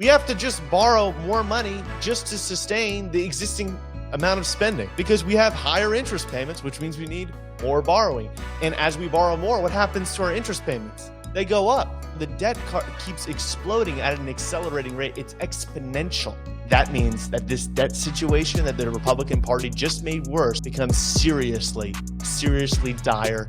We have to just borrow more money just to sustain the existing amount of spending because we have higher interest payments, which means we need more borrowing. And as we borrow more, what happens to our interest payments? They go up. The debt keeps exploding at an accelerating rate. It's exponential. That means that this debt situation that the Republican Party just made worse becomes seriously dire.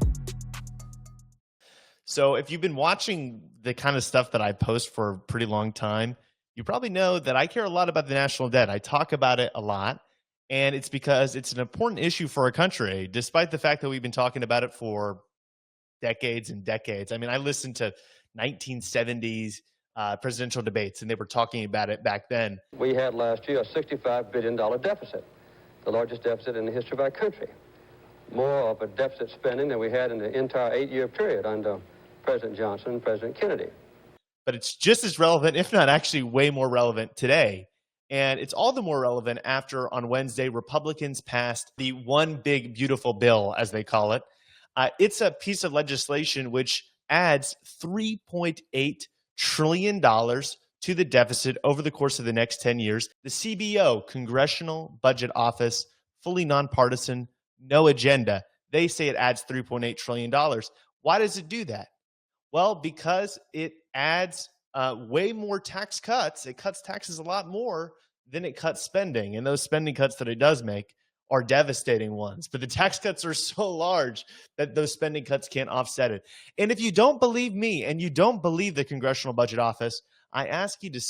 So if you've been watching the kind of stuff that I post for a pretty long time, you probably know that I care a lot about the national debt. I talk about it a lot, and it's because it's an important issue for our country, despite the fact that we've been talking about it for decades and decades. I mean, I listened to 1970s presidential debates, and they were talking about it back then. We had last year a $65 billion deficit, the largest deficit in the history of our country. More of a deficit spending than we had in the entire 8-year period under President Johnson and President Kennedy. But it's just as relevant, if not actually way more relevant today. And it's all the more relevant after on Wednesday, Republicans passed the One Big Beautiful Bill, as they call it. It's a piece of legislation which adds $3.8 trillion to the deficit over the course of the next 10 years. The CBO, Congressional Budget Office, fully nonpartisan, no agenda. They say it adds $3.8 trillion. Why does it do that? Well, because it adds way more tax cuts. It cuts taxes a lot more than it cuts spending. And those spending cuts that it does make are devastating ones. But the tax cuts are so large that those spending cuts can't offset it. And if you don't believe me and you don't believe the Congressional Budget Office, I ask you to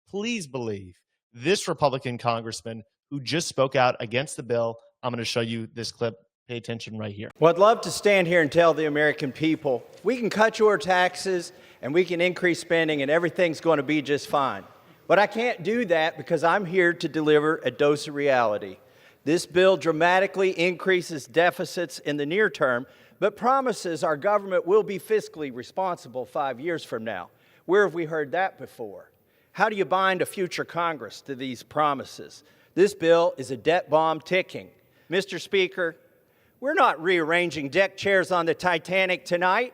please believe this Republican congressman who just spoke out against the bill. I'm going to show you this clip. Pay attention right here. Well, I'd love to stand here and tell the American people, we can cut your taxes and we can increase spending and everything's going to be just fine. But I can't do that because I'm here to deliver a dose of reality. This bill dramatically increases deficits in the near term, but promises our government will be fiscally responsible 5 years from now. Where have we heard that before? How do you bind a future Congress to these promises? This bill is a debt bomb ticking. Mr. Speaker, we're not rearranging deck chairs on the Titanic tonight.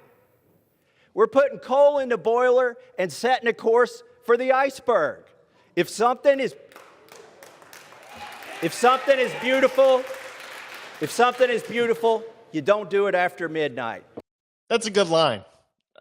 We're putting coal in the boiler and setting a course for the iceberg. If something is beautiful, you don't do it after midnight. That's a good line.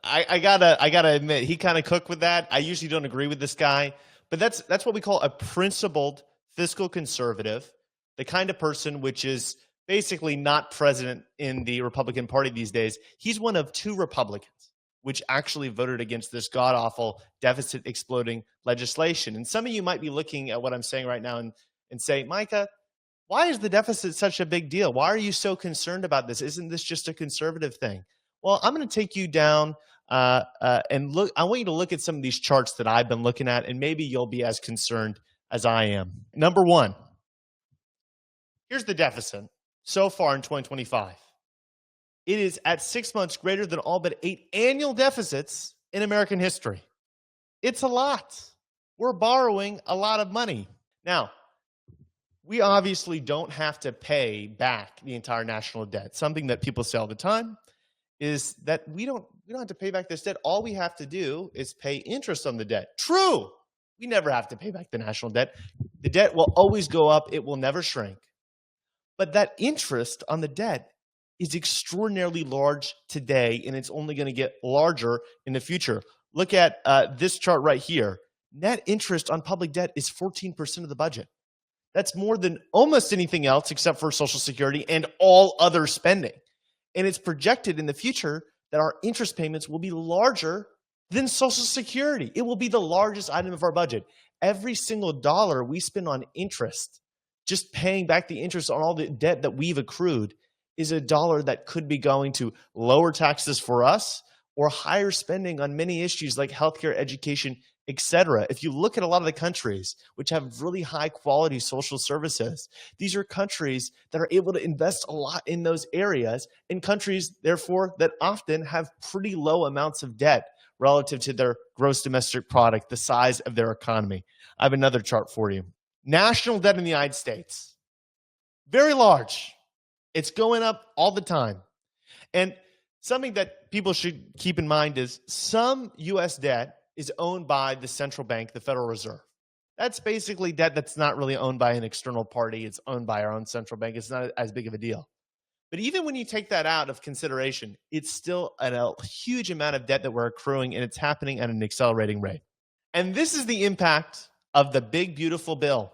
I gotta admit, he kind of cooked with that. I usually don't agree with this guy, but that's what we call a principled fiscal conservative, the kind of person which is basically not president in the Republican Party these days. He's one of 2 Republicans which actually voted against this god-awful deficit exploding legislation. And some of you might be looking at what I'm saying right now and say, Micah, why is the deficit such a big deal? Why are you so concerned about this? Isn't this just a conservative thing? Well, I'm going to take you down and look. I want you to look at some of these charts that I've been looking at, and maybe you'll be as concerned as I am. Number 1, here's the deficit so far in 2025. It is at 6 months greater than all but 8 annual deficits in American history. It's a lot. We're borrowing a lot of money. Now, we obviously don't have to pay back the entire national debt. Something that people say all the time is that we don't have to pay back this debt. All we have to do is pay interest on the debt. True. We never have to pay back the national debt. The debt will always go up. It will never shrink. But that interest on the debt is extraordinarily large today, and it's only going to get larger in the future. Look at this chart right here. Net interest on public debt is 14% of the budget. That's more than almost anything else except for Social Security and all other spending. And it's projected in the future that our interest payments will be larger than Social Security. It will be the largest item of our budget. Every single dollar we spend on interest, just paying back the interest on all the debt that we've accrued, is a dollar that could be going to lower taxes for us or higher spending on many issues like healthcare, education, etc. If you look at a lot of the countries which have really high quality social services, these are countries that are able to invest a lot in those areas, and countries, therefore, that often have pretty low amounts of debt relative to their gross domestic product, the size of their economy. I have another chart for you. National debt in the United States, very large. It's going up all the time. And something that people should keep in mind is some U.S. debt is owned by the central bank, the Federal Reserve. That's basically debt that's not really owned by an external party. It's owned by our own central bank. It's not as big of a deal. But even when you take that out of consideration, it's still a huge amount of debt that we're accruing, and it's happening at an accelerating rate. And this is the impact of the big, beautiful bill.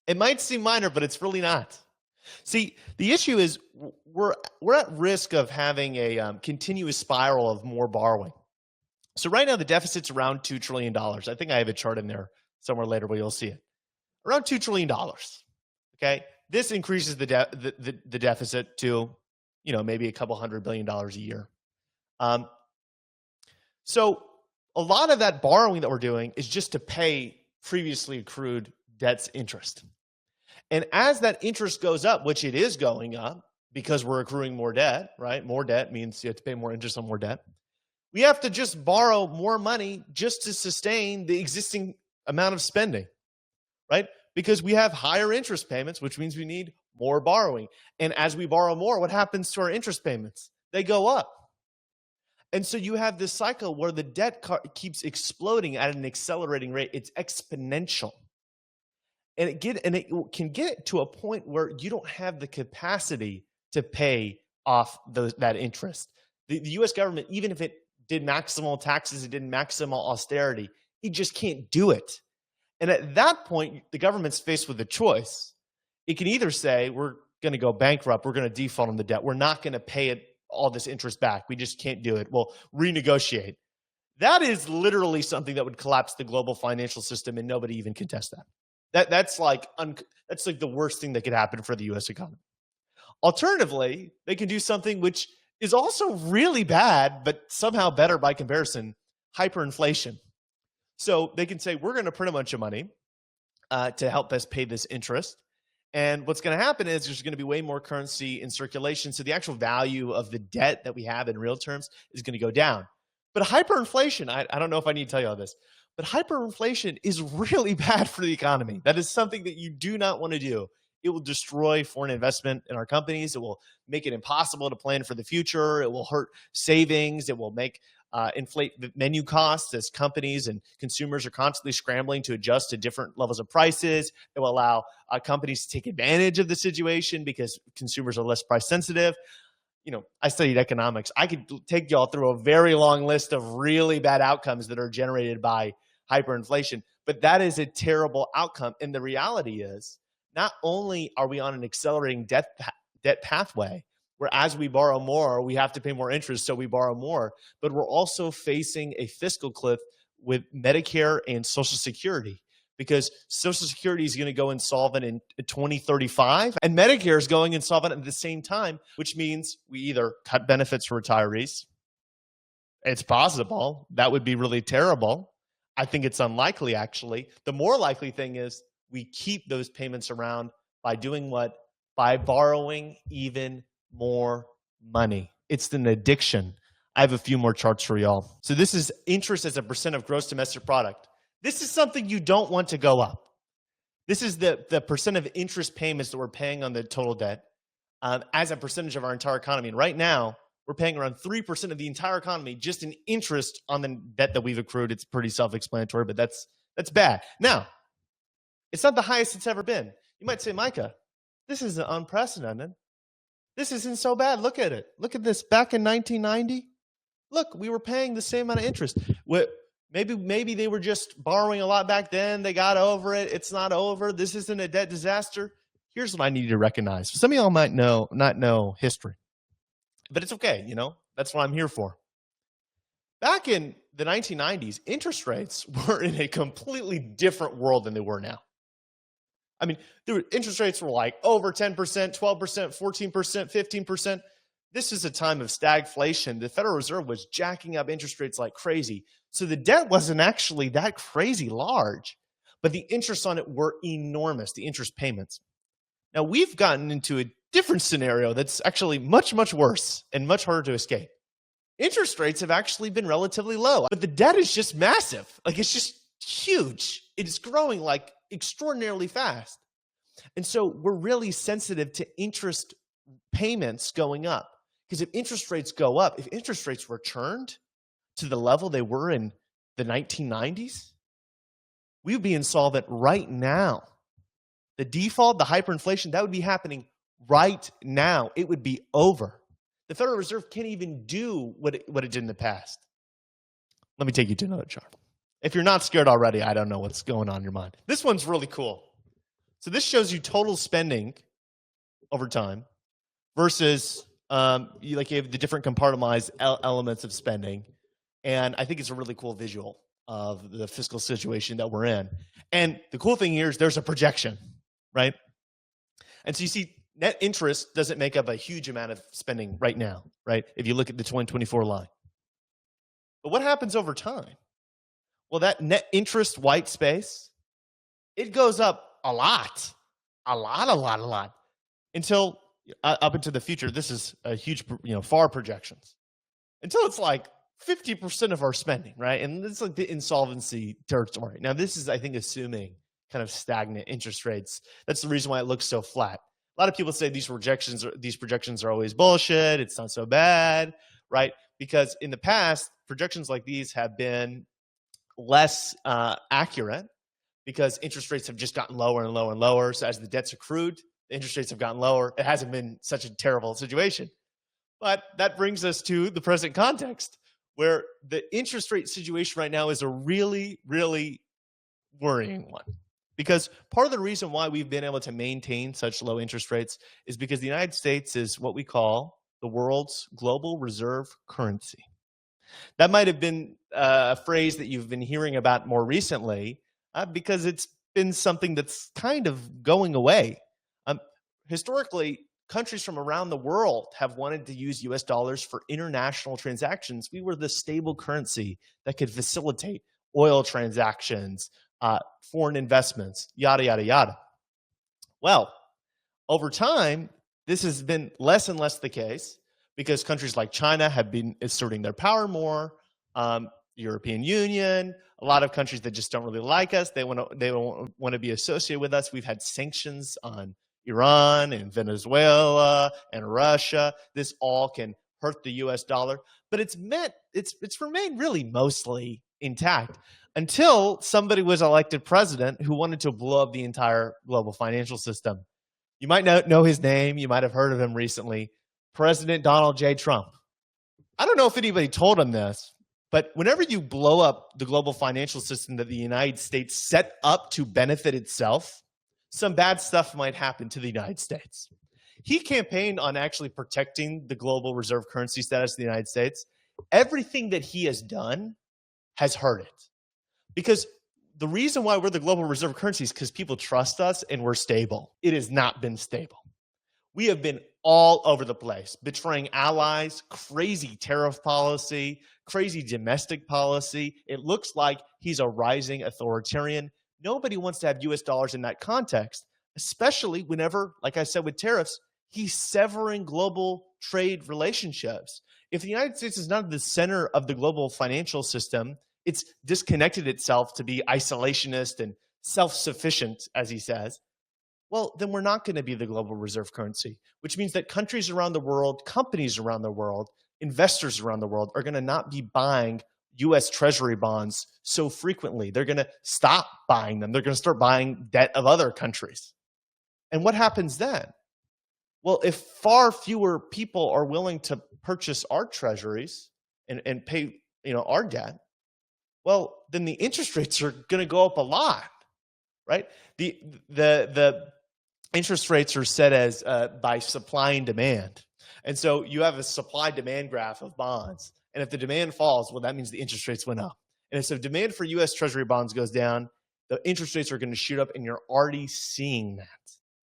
It might seem minor, but it's really not. See, the issue is we're at risk of having a continuous spiral of more borrowing. So right now, the deficit's around $2 trillion. I think I have a chart in there somewhere later where you'll see it. Around $2 trillion. Okay? This increases the deficit to, maybe a couple $100 billion a year. So a lot of that borrowing that we're doing is just to pay previously accrued debt's interest. And as that interest goes up, which it is going up because we're accruing more debt, right? More debt means you have to pay more interest on more debt. We have to just borrow more money just to sustain the existing amount of spending, right? Because we have higher interest payments, which means we need more borrowing. And as we borrow more, what happens to our interest payments? They go up. And so you have this cycle where the debt keeps exploding at an accelerating rate. It's exponential. And it can get to a point where you don't have the capacity to pay off that interest. The U.S. government, even if it did maximal taxes, it did maximal austerity, it just can't do it. And at that point, the government's faced with a choice. It can either say, we're going to go bankrupt, we're going to default on the debt, we're not going to pay all this interest back, we just can't do it, we'll renegotiate. That is literally something that would collapse the global financial system, and nobody even contests that. That's like the worst thing that could happen for the U.S. economy. Alternatively, they can do something which is also really bad, but somehow better by comparison: hyperinflation. So they can say, we're going to print a bunch of money to help us pay this interest. And what's going to happen is there's going to be way more currency in circulation. So the actual value of the debt that we have in real terms is going to go down. But hyperinflation, I don't know if I need to tell you all this, but hyperinflation is really bad for the economy. That is something that you do not want to do. It will destroy foreign investment in our companies. It will make it impossible to plan for the future. It will hurt savings. It will make inflate the menu costs as companies and consumers are constantly scrambling to adjust to different levels of prices. It will allow companies to take advantage of the situation because consumers are less price sensitive. I studied economics. I could take y'all through a very long list of really bad outcomes that are generated by hyperinflation, but that is a terrible outcome. And the reality is, not only are we on an accelerating debt pathway, where as we borrow more, we have to pay more interest, so we borrow more, but we're also facing a fiscal cliff with Medicare and Social Security, because Social Security is going to go insolvent in 2035, and Medicare is going insolvent at the same time, which means we either cut benefits for retirees. It's possible. That would be really terrible. I think it's unlikely, actually. The more likely thing is we keep those payments around by doing what? By borrowing even more money. It's an addiction. I have a few more charts for y'all. So this is interest as a percent of gross domestic product. This is something you don't want to go up. This is the percent of interest payments that we're paying on the total debt as a percentage of our entire economy. And right now, we're paying around 3% of the entire economy just in interest on the debt that we've accrued. It's pretty self-explanatory, but that's bad. Now, it's not the highest it's ever been. You might say, Micah, this is unprecedented. This isn't so bad. Look at it. Look at this. Back in 1990, look, we were paying the same amount of interest. Maybe they were just borrowing a lot back then. They got over it. It's not over. This isn't a debt disaster. Here's what I need you to recognize. Some of y'all might not know history, but it's okay. That's what I'm here for. Back in the 1990s, interest rates were in a completely different world than they were now. I mean, interest rates were like over 10%, 12%, 14%, 15%. This is a time of stagflation. The Federal Reserve was jacking up interest rates like crazy. So the debt wasn't actually that crazy large, but the interests on it were enormous, the interest payments. Now, we've gotten into a different scenario that's actually much, much worse and much harder to escape. Interest rates have actually been relatively low, but the debt is just massive. Like, it's just huge. It is growing like extraordinarily fast. And so we're really sensitive to interest payments going up. Because if interest rates go up, if interest rates returned, to the level they were in the 1990s, we would be insolvent right now. The default, the hyperinflation, that would be happening right now. It would be over. The Federal Reserve can't even do what it did in the past. Let me take you to another chart. If you're not scared already, I don't know what's going on in your mind. This one's really cool. So this shows you total spending over time versus you have the different compartmentalized elements of spending. And I think it's a really cool visual of the fiscal situation that we're in. And the cool thing here is there's a projection, right? And so you see net interest doesn't make up a huge amount of spending right now, right? If you look at the 2024 line. But what happens over time? Well, that net interest white space, it goes up a lot, until up into the future. This is a huge, far projections, until it's like 50% of our spending, right? And it's like the insolvency territory. Now, this is, I think, assuming kind of stagnant interest rates. That's the reason why it looks so flat. A lot of people say these projections are always bullshit. It's not so bad, right? Because in the past, projections like these have been less accurate because interest rates have just gotten lower and lower and lower. So as the debt's accrued, the interest rates have gotten lower. It hasn't been such a terrible situation. But that brings us to the present context, where the interest rate situation right now is a really, really worrying one. Because part of the reason why we've been able to maintain such low interest rates is because the United States is what we call the world's global reserve currency. That might have been a phrase that you've been hearing about more recently because it's been something that's kind of going away. Historically, countries from around the world have wanted to use US dollars for international transactions. We were the stable currency that could facilitate oil transactions, foreign investments, yada, yada, yada. Well, over time, this has been less and less the case because countries like China have been asserting their power more. European Union, a lot of countries that just don't really like us, they don't want to be associated with us. We've had sanctions on Iran and Venezuela and Russia. This all can hurt the US dollar, but it's remained really mostly intact until somebody was elected president who wanted to blow up the entire global financial system. You might know his name. You might have heard of him recently. President Donald J. Trump. I don't know if anybody told him this, but whenever you blow up the global financial system that the United States set up to benefit itself, some bad stuff might happen to the United States. He campaigned on actually protecting the global reserve currency status of the United States. Everything that he has done has hurt it. Because the reason why we're the global reserve currency is because people trust us and we're stable. It has not been stable. We have been all over the place, betraying allies, crazy tariff policy, crazy domestic policy. It looks like he's a rising authoritarian. Nobody wants to have US dollars in that context, especially whenever, like I said with tariffs, he's severing global trade relationships. If the United States is not at the center of the global financial system, it's disconnected itself to be isolationist and self-sufficient, as he says, well, then we're not going to be the global reserve currency, which means that countries around the world, companies around the world, investors around the world are going to not be buying U.S. Treasury bonds so frequently. They're going to stop buying them. They're going to start buying debt of other countries. And what happens then? Well, if far fewer people are willing to purchase our treasuries and pay, our debt, well, then the interest rates are going to go up a lot, right? The interest rates are set as by supply and demand. And so you have a supply-demand graph of bonds. And if the demand falls, well, that means the interest rates went up. And if so demand for U.S. Treasury bonds goes down, the interest rates are going to shoot up, and you're already seeing that.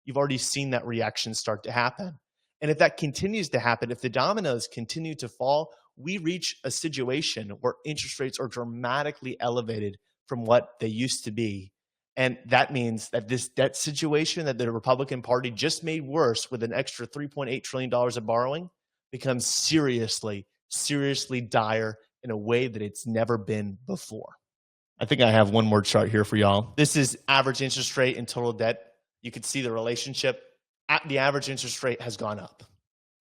You've already seen that reaction start to happen. And if that continues to happen, if the dominoes continue to fall, we reach a situation where interest rates are dramatically elevated from what they used to be. And that means that this debt situation that the Republican Party just made worse with an extra $3.8 trillion of borrowing becomes seriously dire in a way that it's never been before. I think I have one more chart here for y'all. This is average interest rate and total debt. You can see the relationship. The average interest rate has gone up.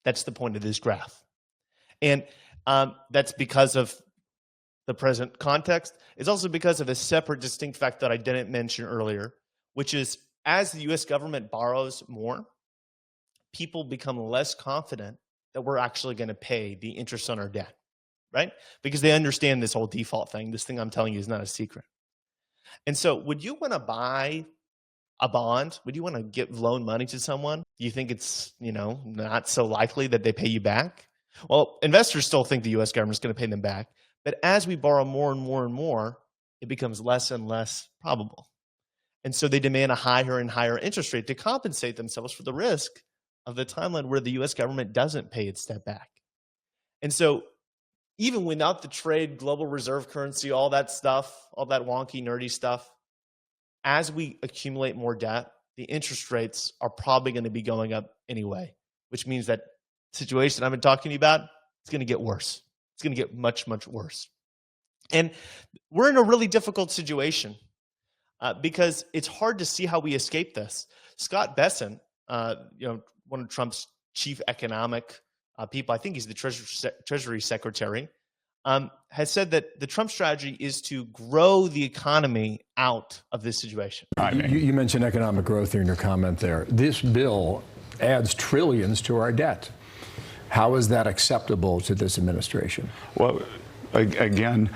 That's the point of this graph. And that's because of the present context. It's also because of a separate, distinct fact that I didn't mention earlier, which is as the U.S. government borrows more, people become less confident that we're actually going to pay the interest on our debt, right? Because they understand this whole default thing. This thing I'm telling you is not a secret. And so would you want to buy a bond? Would you want to loan money to someone? Do you think it's, not so likely that they pay you back? Well, investors still think the U.S. government is going to pay them back. But as we borrow more and more and more, it becomes less and less probable. And so they demand a higher and higher interest rate to compensate themselves for the risk of the timeline where the U.S. government doesn't pay its debt back. And so even without the trade, global reserve currency, all that stuff, all that wonky, nerdy stuff, as we accumulate more debt, the interest rates are probably going to be going up anyway, which means that situation I've been talking to you about, it's going to get worse. It's going to get much, much worse. And we're in a really difficult situation because it's hard to see how we escape this. Scott Bessent, one of Trump's chief economic people, I think he's the Treasury Secretary, has said that the Trump strategy is to grow the economy out of this situation. You mentioned economic growth in your comment there. This bill adds trillions to our debt. How is that acceptable to this administration? Well, again,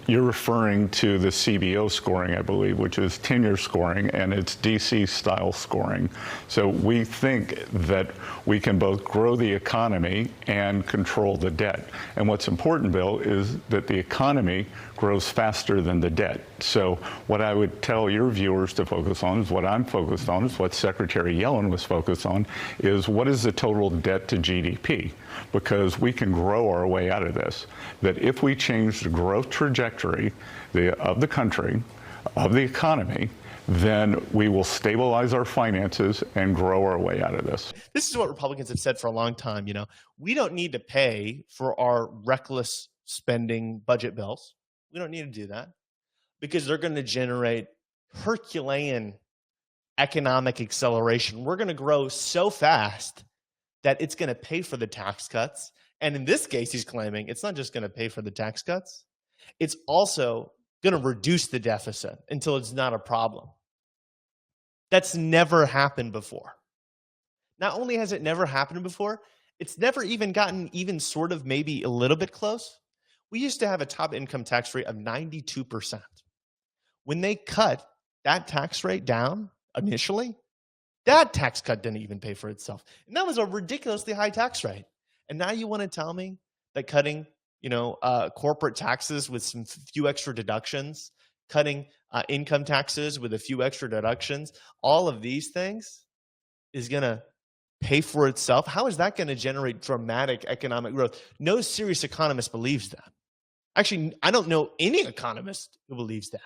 you're referring to the CBO scoring, I believe, which is 10-year scoring, and it's DC-style scoring. So we think that we can both grow the economy and control the debt. And what's important, Bill, is that the economy grows faster than the debt. So what I would tell your viewers to focus on is what I'm focused on, is what Secretary Yellen was focused on, is what is the total debt to GDP? Because we can grow our way out of this. That if we change the growth trajectory of the country, of the economy, then we will stabilize our finances and grow our way out of this. This is what Republicans have said for a long time. We don't need to pay for our reckless spending budget bills. We don't need to do that because they're going to generate Herculean economic acceleration. We're going to grow so fast that it's going to pay for the tax cuts. And in this case, he's claiming it's not just going to pay for the tax cuts. It's also going to reduce the deficit until it's not a problem. That's never happened before. Not only has it never happened before, it's never even gotten even sort of maybe a little bit close. We used to have a top income tax rate of 92%. When they cut that tax rate down initially, that tax cut didn't even pay for itself. And that was a ridiculously high tax rate. And now you want to tell me that cutting, corporate taxes with some few extra deductions, cutting income taxes with a few extra deductions, all of these things is going to pay for itself? How is that going to generate dramatic economic growth? No serious economist believes that. Actually, I don't know any economist who believes that.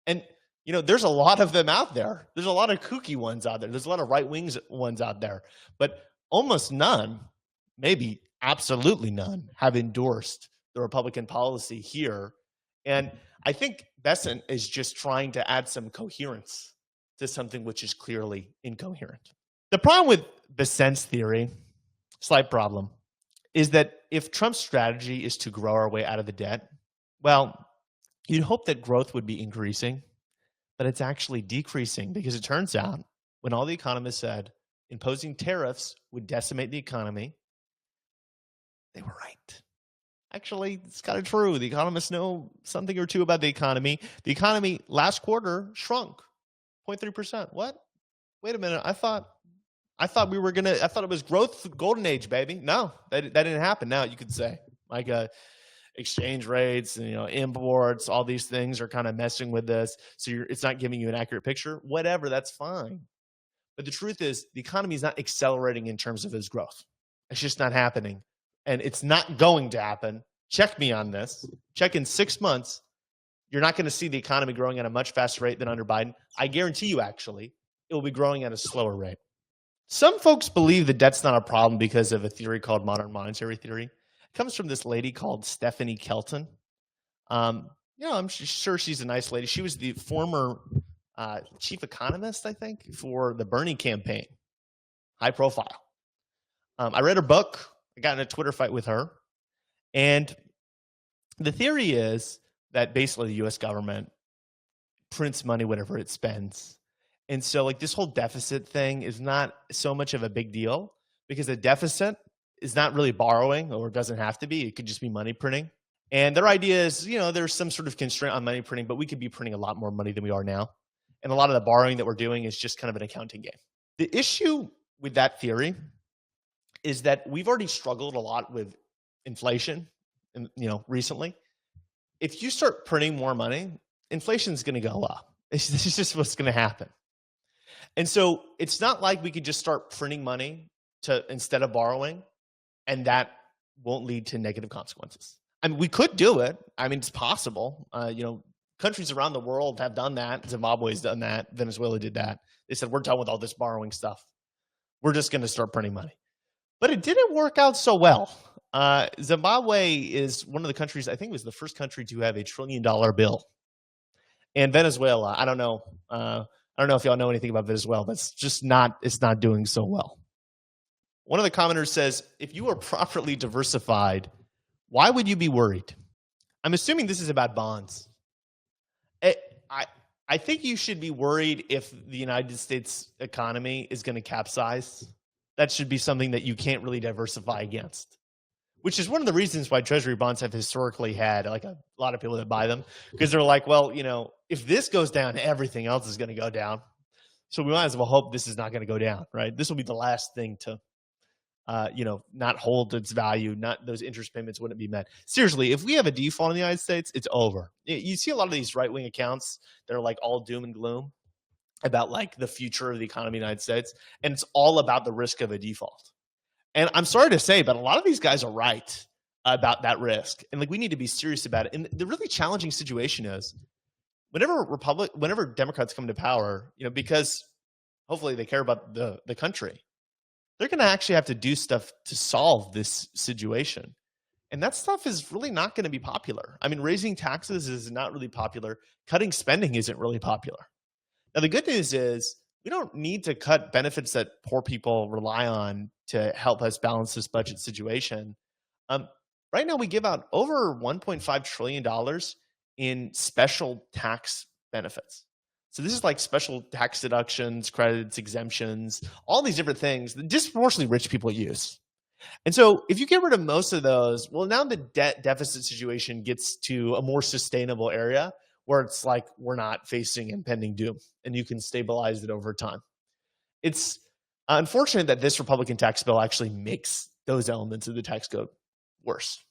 And there's a lot of them out there. There's a lot of kooky ones out there. There's a lot of right-wing ones out there. But almost none, maybe absolutely none, have endorsed the Republican policy here. And I think Bessent is just trying to add some coherence to something which is clearly incoherent. The problem with Bessent's theory, slight problem, is that if Trump's strategy is to grow our way out of the debt, well, you'd hope that growth would be increasing, but it's actually decreasing because it turns out when all the economists said imposing tariffs would decimate the economy, they were right. Actually, it's kind of true. The economists know something or two about the economy. The economy last quarter shrunk 0.3%. What? Wait a minute. I thought I thought it was growth golden age, baby. No, that didn't happen. Now you could say like exchange rates and imports, all these things are kind of messing with this. So it's not giving you an accurate picture. Whatever, that's fine. But the truth is the economy is not accelerating in terms of its growth. It's just not happening. And it's not going to happen. Check me on this. Check in 6 months. You're not going to see the economy growing at a much faster rate than under Biden. I guarantee you, actually, it will be growing at a slower rate. Some folks believe that debt's not a problem because of a theory called modern monetary theory. It comes from this lady called Stephanie Kelton. I'm sure she's a nice lady. She was the former chief economist, I think, for the Bernie campaign. High profile. I read her book. I got in a Twitter fight with her. And the theory is that basically the US government prints money whatever it spends. And so like this whole deficit thing is not so much of a big deal because a deficit is not really borrowing, or it doesn't have to be. It could just be money printing. And their idea is, there's some sort of constraint on money printing, but we could be printing a lot more money than we are now. And a lot of the borrowing that we're doing is just kind of an accounting game. The issue with that theory is that we've already struggled a lot with inflation, recently. If you start printing more money, inflation is going to go up. This is just what's going to happen. And so it's not like we could just start printing money instead of borrowing, and that won't lead to negative consequences. I mean, we could do it. I mean, it's possible. Countries around the world have done that. Zimbabwe's done that. Venezuela did that. They said, we're done with all this borrowing stuff. We're just going to start printing money. But it didn't work out so well. Zimbabwe is one of the countries, I think it was the first country to have $1 trillion bill. And Venezuela, I don't know if y'all know anything about Venezuela, but it's not doing so well. One of the commenters says, if you are properly diversified, why would you be worried? I'm assuming this is about bonds. I think you should be worried if the United States economy is going to capsize. That should be something that you can't really diversify against, which is one of the reasons why Treasury bonds have historically had like a lot of people that buy them, because they're like, well, if this goes down, everything else is going to go down. So we might as well hope this is not going to go down, right? This will be the last thing to not hold its value, not those interest payments wouldn't be met. Seriously, if we have a default in the United States, it's over. You see a lot of these right-wing accounts that are like all doom and gloom about like the future of the economy in the United States, and it's all about the risk of a default. And I'm sorry to say, but a lot of these guys are right about that risk, and like we need to be serious about it. And the really challenging situation is whenever Democrats come to power, because hopefully they care about the country, they're going to actually have to do stuff to solve this situation. And that stuff is really not going to be popular. I mean, raising taxes is not really popular. Cutting spending isn't really popular. Now, the good news is we don't need to cut benefits that poor people rely on to help us balance this budget situation. Right now, we give out over $1.5 trillion in special tax benefits. So this is like special tax deductions, credits, exemptions, all these different things that disproportionately rich people use. And so if you get rid of most of those, well, now the debt deficit situation gets to a more sustainable area where it's like we're not facing impending doom and you can stabilize it over time. It's unfortunate that this Republican tax bill actually makes those elements of the tax code worse.